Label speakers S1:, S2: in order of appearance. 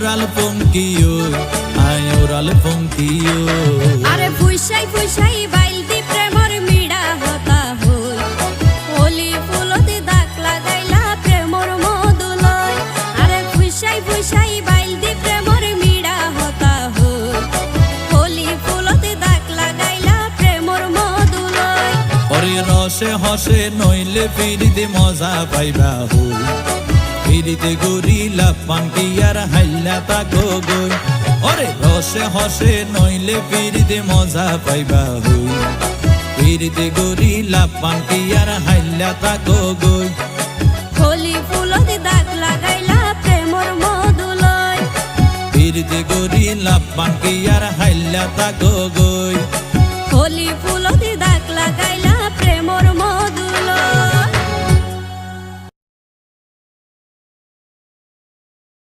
S1: oral পঙ্কিও আয় oral পঙ্কিও
S2: আরে ফুইসাই ফুইসাই বাইলতি প্রেমর মিড়া হতা হই হোলি ফুলতে দাগ লাগাইলা প্রেমর মধুলয় আরে ফুইসাই ফুইসাই বাইলতি প্রেমর মিড়া হতা হই হোলি ফুলতে দাগ লাগাইলা প্রেমর মধুলয়
S1: ওরে রসে হসে নইলে ফিরিতে মজা পাইবা হই ফিরিতে গরিলা পাঙ্কিয়ার হাইলা তাকো গই ওরে রসে হসে নইলে ফিরিতে মজা পাইবা হই ফিরিতে গরিলা পাঙ্কিয়ার হাইলা তাকো গই
S2: হোলি ফুলতে দাগ লাগাইলা প্রেমর মধুলয়
S1: ফিরিতে গরিলা পাঙ্কিয়ার হাইলা তাকো গই
S2: হোলি ফুল